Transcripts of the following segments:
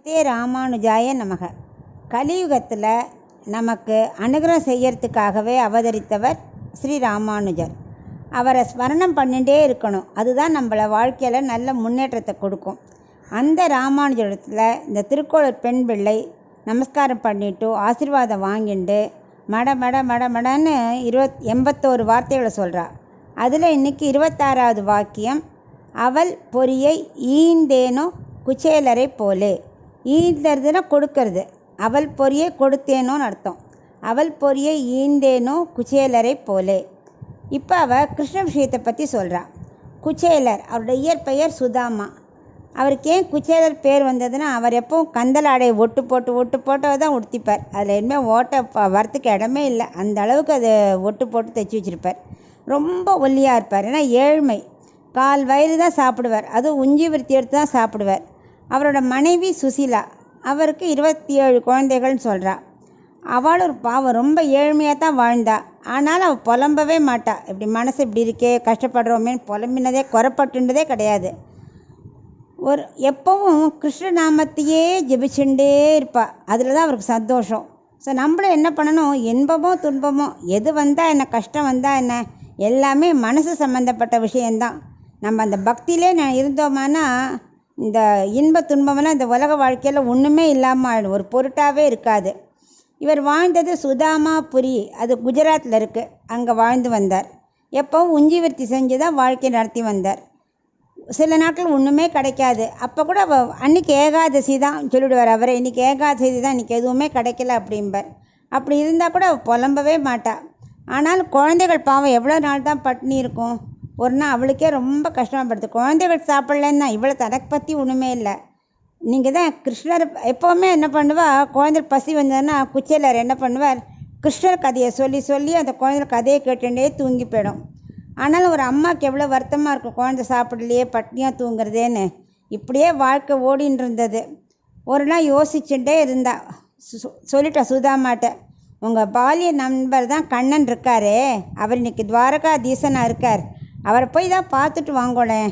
ஸ்ரீமதே ராமானுஜாய நமக. கலியுகத்தில் நமக்கு அனுகிரகம் செய்யறதுக்காகவே அவதரித்தவர் ஸ்ரீ ராமானுஜர். அவரை ஸ்மரணம் பண்ணிகிட்டே இருக்கணும். அதுதான் நம்மளை வாழ்க்கையில் நல்ல முன்னேற்றத்தை கொடுக்கும். அந்த ராமானுஜத்தில் இந்த திருக்கோளூர் பெண் பிள்ளை நமஸ்காரம் பண்ணிட்டு ஆசீர்வாதம் வாங்கிட்டு மடன்னு 81 வார்த்தைகளை சொல்கிறா. அதில் இன்றைக்கி 26வது வாக்கியம், அவள் பொறியை ஈந்தேனோ குச்சேலரை போலே. ஈந்ததுன்னா கொடுக்கறது. அவள் பொறியை கொடுத்தேனோன்னு அர்த்தம். அவள் பொறியை ஈந்தேனோ குச்சேலரை போலே. இப்போ அவள் கிருஷ்ண விஷயத்தை பற்றி சொல்கிறா. குச்சேலர் அவருடைய இயற்பெயர் சுதாமா. அவருக்கு ஏன் குச்சேலர் பேர் வந்ததுன்னா, அவர் எப்பவும் கந்தல் ஆடையை ஒட்டு போட்டு தான் உடுத்திப்பார். அதில் இனிமேல் ஓட்ட வரத்துக்கு இடமே இல்லை. அந்த அளவுக்கு அதை ஒட்டு போட்டு தைச்சி வச்சுருப்பார். ரொம்ப ஒல்லியாக இருப்பார். ஏன்னா ஏழ்மை, 4 வயது தான் சாப்பிடுவார். அதுவும் உஞ்சி விருத்தி எடுத்து தான் சாப்பிடுவார். அவரோட மனைவி சுசீலா, அவருக்கு 27 குழந்தைகள்னு சொல்கிறா. அவளும் ஒரு பாவம், ரொம்ப ஏழ்மையாக தான் வாழ்ந்தா. ஆனாலும் அவள் புலம்பவே மாட்டா. இப்படி மனசு இப்படி இருக்கே, கஷ்டப்படுறோமேன்னு புலம்பினதே, குறைப்பட்டுன்றதே கிடையாது. எப்பவும் கிருஷ்ணநாமத்தையே ஜெபிச்சுட்டே இருப்பாள். அதில் தான் அவருக்கு சந்தோஷம். ஸோ நம்மளும் என்ன பண்ணணும், இன்பமோ துன்பமோ எது வந்தால் என்ன, கஷ்டம் வந்தால் என்ன, எல்லாமே மனசு சம்மந்தப்பட்ட விஷயந்தான். நம்ம அந்த பக்தியிலே இருந்தோமானா இந்த இன்ப துன்பமெல்லாம் இந்த உலக வாழ்க்கையில் ஒன்றுமே இல்லாமல் ஒரு பொருட்டாகவே இருக்காது. இவர் வாழ்ந்தது சுதாமாபுரி, அது குஜராத்தில் இருக்குது. அங்கே வாழ்ந்து வந்தார். எப்போவும் உஞ்சி விருத்தி செஞ்சு தான் வாழ்க்கை நடத்தி வந்தார். சில நாட்கள் ஒன்றுமே கிடைக்காது. அப்போ கூட அன்றைக்கி ஏகாதசி தான் சொல்லிவிடுவார் அவரை. இன்றைக்கி ஏகாதசி தான், இன்றைக்கி எதுவுமே கிடைக்கல அப்படிம்பார். அப்படி இருந்தால் கூட புலம்பவே மாட்டாள். ஆனாலும் குழந்தைகள் பாவம் எவ்வளோ நாள் தான் பட்டினி இருக்கும். ஒரு நாள் அவளுக்கே ரொம்ப கஷ்டமாகப்படுது. குழந்தைகள் சாப்பிட்லன்னா இவ்வளோ தனக்கு பற்றி ஒன்றுமே இல்லை. நீங்கள் தான் கிருஷ்ணர் எப்போவுமே என்ன பண்ணுவாள், குழந்தைகள் பசி வந்ததுன்னா குச்சேலர் என்ன பண்ணுவார், கிருஷ்ணர் கதையை சொல்லி அந்த குழந்தைகள் கதையை கேட்டுட்டே தூங்கி போயிடும். ஆனாலும் ஒரு அம்மாவுக்கு எவ்வளோ வருத்தமாக இருக்கும், குழந்தை சாப்பிடலையே, பட்னியாக தூங்குறதேன்னு. இப்படியே வாழ்க்கை ஓடின்னு இருந்தது. ஒரு நாள் யோசிச்சுட்டே இருந்தா. சொல்லிட்டா சுதாமாட்ட, உங்கள் பாலிய நண்பர் தான் கண்ணன் இருக்காரே, அவர் இன்றைக்கி துவாரகாதீசனாக இருக்கார், அவரை போய் தான் பார்த்துட்டு வாங்கோளேன்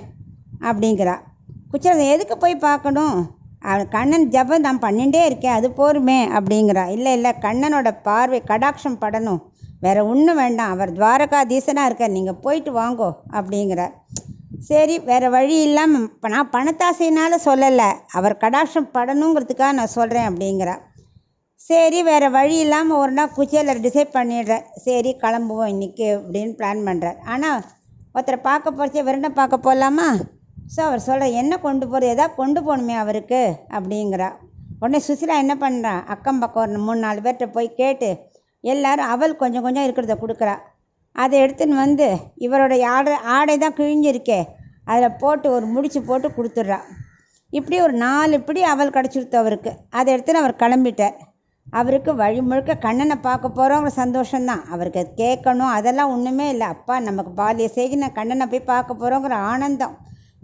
அப்படிங்கிறா. குச்சேலர் எதுக்கு போய் பார்க்கணும், அவர் கண்ணன் ஜபம் நான் பண்ணிகிட்டே இருக்கேன், அது போருமே அப்படிங்கிறா. இல்லை கண்ணனோட பார்வை கடாட்சம் படணும், வேறு ஒன்றும் வேண்டாம், அவர் துவாரகாதீசனாக இருக்கார், நீங்கள் போயிட்டு வாங்கோ அப்படிங்கிறார். சரி, வேறு வழி இல்லாமல் நான் பணத்தாசையினால் சொல்லலை, அவர் கடாட்சம் படணுங்கிறதுக்காக நான் சொல்கிறேன் அப்படிங்கிறா. சரி, வேறு வழி இல்லாமல் ஒரு நாள் குச்சேலர் டிசைட் பண்ணிடுறார். சரி கிளம்புவோம் இன்றைக்கி அப்படின்னு பிளான் பண்ணுறார். ஆனால் ஒருத்தரை பார்க்க போகிறச்சே வெறுண்டை பார்க்க போகலாமா? ஸோ அவர் சொல்கிற, என்ன கொண்டு போகிறது, எதாவது கொண்டு போகணுமே அவருக்கு அப்படிங்கிறா. உடனே சுசிலா என்ன பண்ணுறா, அக்கம் பக்கம் ஒரு 3-4 பேர்கிட்ட போய் கேட்டு எல்லோரும் அவள் கொஞ்சம் இருக்கிறத கொடுக்குறா. அதை எடுத்துன்னு வந்து இவருடைய ஆடை தான் கிழிஞ்சிருக்கே, அதில் போட்டு ஒரு முடிச்சு போட்டு கொடுத்துட்றா. இப்படி ஒரு 4 இப்படி அவள் கிடச்சிருத்து அவருக்கு. அதை எடுத்துன்னு அவர் கிளம்பிட்டார். அவருக்கு வழி முழுக்க கண்ணனை பார்க்க போகிறோங்கிற சந்தோஷம்தான். அவருக்கு கேட்கணும் அதெல்லாம் ஒன்றுமே இல்லை. அப்பா நமக்கு பாலிய செய்கி நான் கண்ணனை போய் பார்க்க போகிறோங்கிற ஆனந்தம்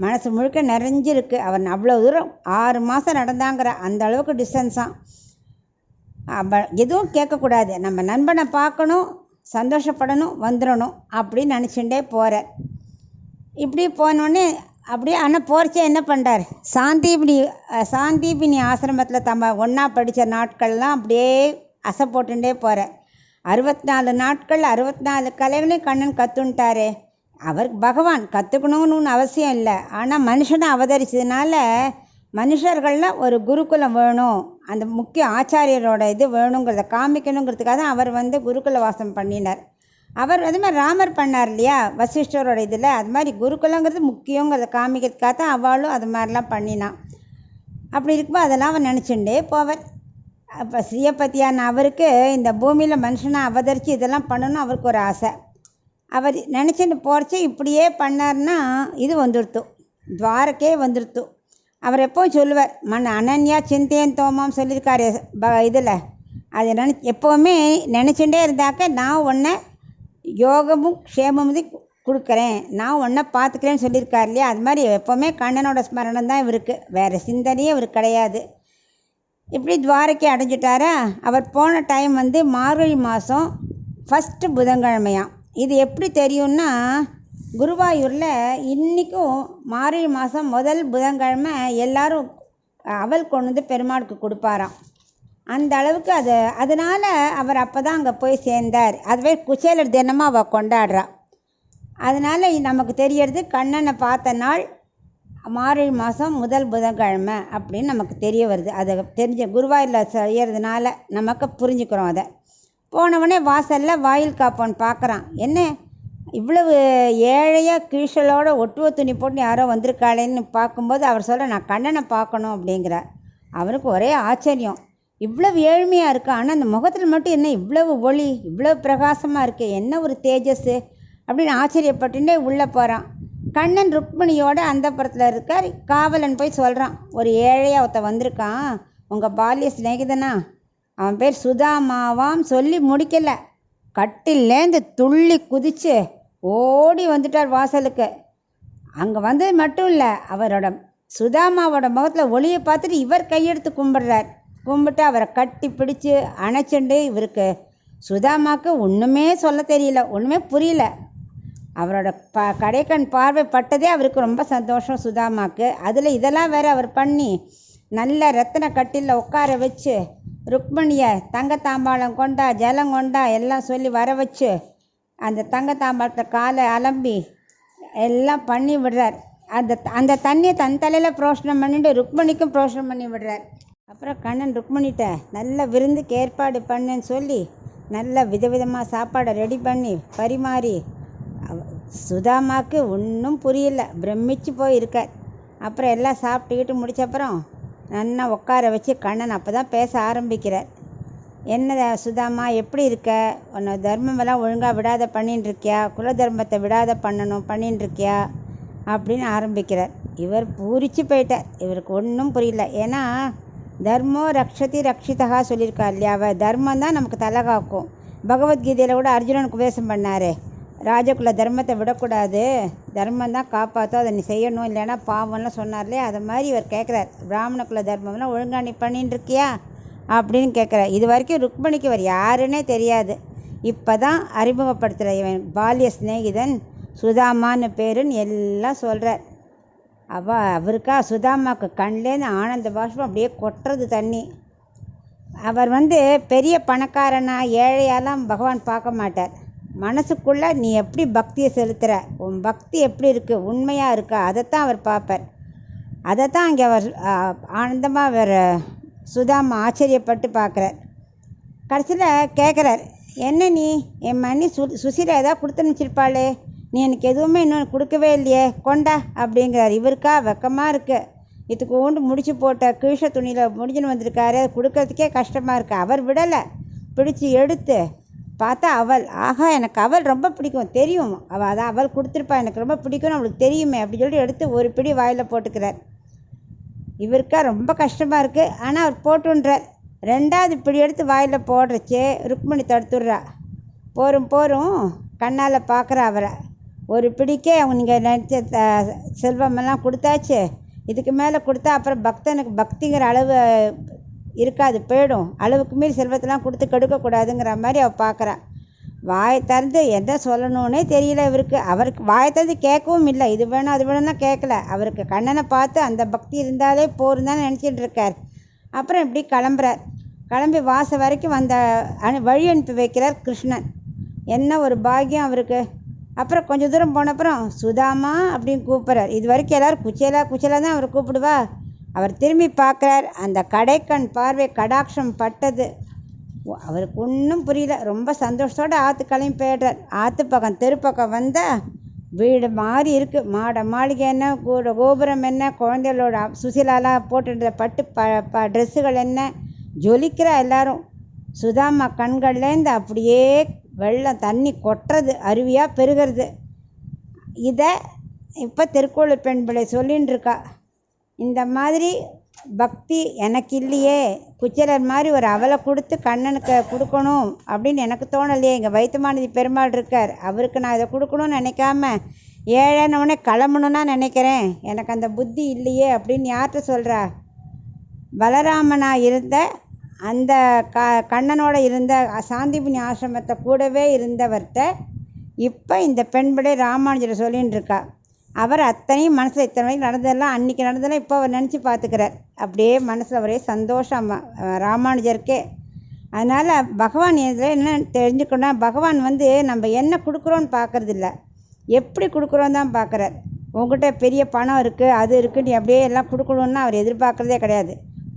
மனசு முழுக்க நிறைஞ்சிருக்கு. அவர் அவ்வளோ தூரம் 6 மாதம் நடந்தாங்கிற அந்த அளவுக்கு டிஸ்டன்ஸாக. எதுவும் கேட்கக்கூடாது, நம்ம நண்பனை பார்க்கணும், சந்தோஷப்படணும், வந்துடணும் அப்படின்னு நினச்சிட்டே போகிறார். இப்படி போனோடனே அப்படியே ஆனால் போகிறச்சே என்ன பண்ணுறார், சாந்தீபினி ஆசிரமத்தில் தம்ம ஒன்றா படித்த நாட்கள்லாம் அப்படியே அசை போட்டுட்டே போகிறார். 64 நாட்கள் 64 கலைகளையும் கண்ணன் கற்றுன்ட்டாரே. அவருக்கு பகவான் கற்றுக்கணும்னு அவசியம் இல்லை. ஆனால் மனுஷனை அவதரிச்சதுனால மனுஷர்களில் ஒரு குருகுலம் வேணும், அந்த முக்கிய ஆச்சாரியரோட இது வேணுங்கிறத காமிக்கணுங்கிறதுக்காக தான் அவர் குருகுல வாசம் பண்ணினார். அவர் அது மாதிரி ராமர் பண்ணார் இல்லையா, வசிஷ்டரோட இதில். அது மாதிரி குருகுலங்கிறது முக்கியங்கிறத காமிக்கிறதுக்காக தான் அவளும் அது மாதிரிலாம் பண்ணினான். அப்படி இருக்கும்போது அதெல்லாம் அவர் நினச்சிட்டே போவர். அப்போ ஸ்ரீயப்பதியான அவருக்கு இந்த பூமியில் மனுஷனாக அவதரித்து இதெல்லாம் பண்ணணும் அவருக்கு ஒரு ஆசை. அவர் நினச்சிட்டு போகிறச்சே இப்படியே பண்ணார்னா இது வந்துடுத்து, துவாரக்கே வந்துடுத்து. அவர் எப்போவும் சொல்லுவார், அனன்யா சிந்தையன் தோமாம் சொல்லியிருக்காரு இதில். அது எப்போவுமே நினச்சிட்டே இருந்தாக்க நான் ஒன்றை யோகமும் க்ஷேமமும் கொடுக்குறேன், நான் ஒன்றை பார்த்துக்கிறேன்னு சொல்லியிருக்கார் இல்லையா. அது மாதிரி எப்போவுமே கண்ணனோட ஸ்மரணம் தான் இவருக்கு, வேறு சிந்தனையே இவருக்கு கிடையாது. இப்படி துவாரக்கை அடைஞ்சிட்டாரா. அவர் போன டைம் மார்கழி மாதம் 1 புதன்கிழமையாம். இது எப்படி தெரியும்னா, குருவாயூரில் இன்றைக்கும் மார்கழி மாதம் முதல் புதன்கிழமை எல்லோரும் அவல் கொண்டு வந்து பெருமாளுக்கு கொடுப்பாராம். அந்த அளவுக்கு அதனால் அவர் அப்போ தான் அங்கே போய் சேர்ந்தார். அதுவே குச்சேலர் தினமும் அவள் கொண்டாடுறா. அதனால் நமக்கு தெரியறது கண்ணனை பார்த்த நாள் மார்கழி மாதம் முதல் புதன்கிழமை அப்படின்னு நமக்கு தெரிய வருது. அதை தெரிஞ்ச குருவாயூரில் செய்கிறதுனால நமக்கு புரிஞ்சுக்கிறோம். அதை போனவொடனே வாசலில் வாயில் காப்போன்னு பார்க்குறான். என்ன இவ்வளவு ஏழையாக கீழ்ச்சலோட ஒட்டுவ துணி போட்டு யாரோ வந்திருக்காளேன்னு பார்க்கும்போது அவர் சொல்ல, நான் கண்ணனை பார்க்கணும் அப்படிங்கிறார். அவனுக்கு ஒரே ஆச்சரியம். இவ்வளவு ஏழ்மையாக இருக்கா, ஆனால் அந்த முகத்தில் மட்டும் என்ன இவ்வளவு ஒளி, இவ்வளவு பிரகாசமாக இருக்கு, என்ன ஒரு தேஜஸ் அப்படின்னு ஆச்சரியப்பட்டுட்டே உள்ளே போகிறான். கண்ணன் ருக்மிணியோட அந்தப்புறத்தில் இருக்கார். காவலன் போய் சொல்கிறான், ஒரு ஏழையாக ஒருத்த வந்திருக்கான், உங்கள் பால்ய சிநேகிதனா, அவன் பேர் சுதாமாவாம். சொல்லி முடிக்கலை, கட்டிலேருந்து துள்ளி குதித்து ஓடி வந்துட்டார் வாசலுக்கு. அங்கே வந்தது மட்டும் இல்லை, அவரோட சுதாமாவோட முகத்தில் ஒளியை பார்த்துட்டு இவர் கையெடுத்து கும்பிட்டு அவரை கட்டி பிடிச்சி அணைச்சுண்டு, இவருக்கு சுதாமாவுக்கு ஒன்றுமே சொல்ல தெரியல, ஒன்றுமே புரியல. அவரோட கடைக்கண் பார்வை பட்டதே அவருக்கு ரொம்ப சந்தோஷம் சுதாமாவுக்கு. அதில் இதெல்லாம் வேறு அவர் பண்ணி நல்ல ரத்தின கட்டிலில் உட்கார வச்சு ருக்மணியை தங்கத்தாம்பாளம் கொண்டா ஜலம் கொண்டா எல்லாம் சொல்லி வர வச்சு அந்த தங்கத்தாம்பாளத்தை காலை அலம்பி எல்லாம் பண்ணி விடுறார். அந்த தண்ணியை தன் தலையில் புரோஷனம் பண்ணிட்டு ருக்மணிக்கும் புரோஷனம் பண்ணி விடுறார். அப்புறம் கண்ணன் ருக்மணிகிட்ட நல்ல விருந்துக்கு ஏற்பாடு பண்ணுன்னு சொல்லி நல்ல விதவிதமாக சாப்பாடை ரெடி பண்ணி பரிமாறி சுதாமாவுக்கு ஒன்றும் புரியல, பிரமிச்சு போய் இருக்கார். அப்புறம் எல்லாம் சாப்பிட்டுக்கிட்டு முடிச்சப்புறம் நல்லா உட்கார வச்சு கண்ணன் அப்போ தான் பேச ஆரம்பிக்கிறார். என்ன சுதாமா, எப்படி இருக்க, உன்னை தர்மமெல்லாம் ஒழுங்காக விடாத பண்ணின்னு இருக்கியா, குல தர்மத்தை விடாத பண்ணின்னு இருக்கியா அப்படின்னு ஆரம்பிக்கிறார். இவர் பூரிச்சு போயிட்டார். இவருக்கு ஒன்றும் புரியல. ஏன்னா தர்மோ ரக்ஷதி ரக்ஷிதா சொல்லியிருக்கா இல்லையா, அவள் தர்மம் தான் நமக்கு தலை காக்கும். பகவத்கீதையில் கூட அர்ஜுனனுக்கு உபதேசம் பண்ணார், ராஜகுல தர்மத்தை விடக்கூடாது, தர்மம் தான் காப்பாற்றும், அதை நீ செய்யணும், இல்லைன்னா பாவம்லாம் சொன்னார் இல்லையா. அதை மாதிரி இவர் கேட்குறார், பிராமண குல தர்மம்லாம் ஒழுங்கா நீ பண்ணின்னு இருக்கியா அப்படின்னு கேட்குறார். இது வரைக்கும் ருக்மணிக்கு இவர் யாருன்னே தெரியாது. இப்போ தான் அறிமுகப்படுத்துகிற இவன் பால்ய சிநேகிதன் சுதாமான்னு பேருன்னு எல்லாம் சொல்கிறார். அவருக்கா சுதாமாவுக்கு கண்லேருந்து ஆனந்த பாஷ்பம் அப்படியே கொட்டுறது தண்ணி. அவர் பெரிய பணக்காரனா ஏழையாலாம் பகவான் பார்க்க மாட்டார். மனசுக்குள்ளே நீ எப்படி பக்தியை செலுத்துகிற, உன் பக்தி எப்படி இருக்குது, உண்மையாக இருக்கா, அதைத்தான் அவர் பார்ப்பார். அதைத்தான் அங்கே அவர் ஆனந்தமாக அவர் சுதாமா ஆச்சரியப்பட்டு பார்க்குறார். கடைசியில் கேட்குறார், என்ன நீ என் மண்ணி சுசிரா ஏதாவது கொடுத்து அனுப்பிச்சிருப்பாளே, நீ எனக்கு எதுவுமே இன்னும் கொடுக்கவே இல்லையே, கொண்டா அப்படிங்கிறார். இவருக்கா வெக்கமாக இருக்குது. இதுக்கு ஊண்டு முடிச்சு போட்ட கீழ துணியில் முடிஞ்சுன்னு வந்திருக்காரு, கொடுக்கறதுக்கே கஷ்டமாக இருக்குது. அவர் விடலை, பிடிச்சி எடுத்து பார்த்தா அவள். ஆஹா, எனக்கு அவள் ரொம்ப பிடிக்கும், தெரியும், அதான் அவள் கொடுத்துருப்பா, எனக்கு ரொம்ப பிடிக்கும்னு அவளுக்கு தெரியுமே அப்படின்னு சொல்லிட்டு எடுத்து ஒரு பிடி வாயில் போட்டுக்கிறார். இவருக்கா ரொம்ப கஷ்டமாக இருக்குது. ஆனால் அவர் போட்டுன்றார். ரெண்டாவது பிடி எடுத்து வாயில் போடுறச்சே ருக்மணி தடுத்துடுறா. போரும் கண்ணால் பார்க்குற அவரை. ஒரு பிடிக்கே நீங்கள் நினச்ச செல்வமெல்லாம் கொடுத்தாச்சு, இதுக்கு மேலே கொடுத்தா அப்புறம் பக்தனுக்கு பக்திங்கிற அளவு இருக்காது, போயிடும். அளவுக்கு மீறி செல்வத்தெல்லாம் கொடுத்து கெடுக்கக்கூடாதுங்கிற மாதிரி அவள் பார்க்குறா. வாயை திறந்து எதை சொல்லணுன்னே தெரியல இவருக்கு. அவருக்கு வாயை திறந்து கேட்கவும் இல்லை, இது வேணும் அது வேணும்னா கேட்கல. அவருக்கு கண்ணனை பார்த்து அந்த பக்தி இருந்தாலே போரும் தான் நினச்சிட்டு இருக்கார். அப்புறம் இப்படி கிளம்புறார். கிளம்பி வாசல் வரைக்கும் வழி அனுப்பி வைக்கிறார் கிருஷ்ணன். என்ன ஒரு பாக்கியம் அவருக்கு. அப்புறம் கொஞ்சம் தூரம் போனப்புறம் சுதாமா அப்படின்னு கூப்பிட்றார். இது வரைக்கும் எல்லோரும் குச்சேலா தான் அவர் கூப்பிடுவா. அவர் திரும்பி பார்க்குறார். அந்த கடைக்கண் பார்வை கடாட்சம் பட்டது. அவருக்கு ஒன்றும் புரியல. ரொம்ப சந்தோஷத்தோடு ஆற்று கிளம்பி போய்டுறார். ஆற்று பக்கம் தெருப்பக்கம் வந்தால் வீடு மாறி இருக்குது. மாளிகை என்ன, கோபுரம் என்ன, குழந்தைகளோட சுசிலாலாம் போட்டுன்ற பட்டு ட்ரெஸ்ஸுகள் என்ன, ஜொலிக்கிறா எல்லாரும். சுதாமா கண்கள்லேருந்து அப்படியே வெள்ளம் தண்ணி கொட்டுறது, அருவியாக பெருகிறது. இதை இப்போ திருக்கோளூர் பெண் பிள்ளை சொல்லின்னு இருக்கா. இந்த மாதிரி பக்தி எனக்கு இல்லையே, குச்சலர் மாதிரி ஒரு அவலை கொடுத்து கண்ணனுக்கு கொடுக்கணும் அப்படின்னு எனக்கு தோணலையே. எங்கள் வைத்தமானதி பெருமாள் இருக்கார், அவருக்கு நான் இதை கொடுக்கணும்னு நினைக்காம ஏழைனவனே கிளம்பணுன்னா நினைக்கிறேன், எனக்கு அந்த புத்தி இல்லையே அப்படின்னு யார்கிட்ட சொல்கிறா? பலராமனாக இருந்த அந்த கண்ணனோட இருந்த சாந்திபுனி ஆசிரமத்தை கூடவே இருந்தவர்கிட்ட இப்போ இந்த பெண்படை ராமானுஜரை சொல்லின்னு இருக்கா. அவர் அத்தனையும் மனசில் இத்தனை வரைக்கும் நடந்ததெல்லாம் அன்றைக்கி நடந்ததெல்லாம் இப்போ அவர் நினச்சி பார்த்துக்கிறார். அப்படியே மனசில் ஒரே சந்தோஷம் ராமானுஜருக்கே. அதனால் பகவான் இதில் என்ன தெரிஞ்சுக்கணும், பகவான் நம்ம என்ன கொடுக்குறோன்னு பார்க்குறதில்ல, எப்படி கொடுக்குறோன்னு தான் பார்க்குறார். உங்கள்கிட்ட பெரிய பணம் இருக்குது, அது இருக்குது, நீ அப்படியே எல்லாம் கொடுக்கணுன்னா அவர் எதிர்பார்க்குறதே கிடையாது.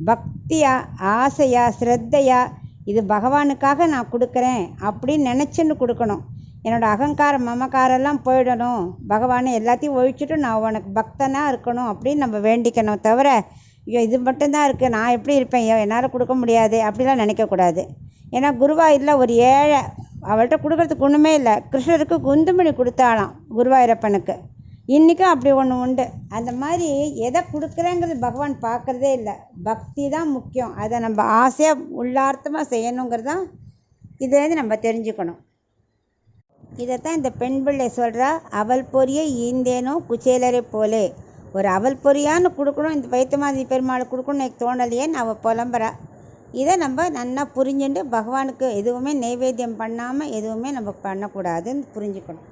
பக்தியாக, ஆசையாக, ஸ்ரத்தையாக, இது பகவானுக்காக நான் கொடுக்குறேன் அப்படின்னு நினச்சின்னு கொடுக்கணும். என்னோடய அகங்காரம் மமக்காரெல்லாம் போயிடணும், பகவானை எல்லாத்தையும் ஒழிச்சிட்டு நான் உனக்கு பக்தனாக இருக்கணும் அப்படின்னு நம்ம வேண்டிக்கணும். தவிர ஐயோ இது மட்டும்தான் இருக்குது, நான் எப்படி இருப்பேன், என்னால் கொடுக்க முடியாது அப்படிலாம் நினைக்கக்கூடாது. ஏன்னா குருவாயூரில் ஒரு ஏழை, அவள்கிட்ட கொடுக்கறதுக்கு ஒன்றுமே இல்லை, கிருஷ்ணருக்கு குந்துமணி கொடுத்தாலாம் குருவாயூரப்பனுக்கு. இன்றைக்கும் அப்படி ஒன்று உண்டு. அந்த மாதிரி எதை கொடுக்குறேங்கிறது பகவான் பார்க்குறதே இல்லை. பக்தி தான் முக்கியம். அதை நம்ம ஆசையாக உள்ளார்த்தமாக செய்யணுங்கிறது தான் இதுலேருந்து நம்ம தெரிஞ்சுக்கணும். இதைத்தான் இந்த பெண் பிள்ளை சொல்கிறா, அவள் பொரிய ஈந்தேனோ குச்சேலரை போலே. ஒரு அவள் பொரியான்னு கொடுக்கணும், இந்த வைத்தமாதி பெருமாள் கொடுக்கணும்னு எனக்கு தோணலையேன்னு அவள் புலம்புறா. இதை நம்ம நல்லா புரிஞ்சுட்டு பகவானுக்கு எதுவுமே நைவேத்தியம் பண்ணாமல் எதுவுமே நம்ம பண்ணக்கூடாதுன்னு புரிஞ்சுக்கணும்.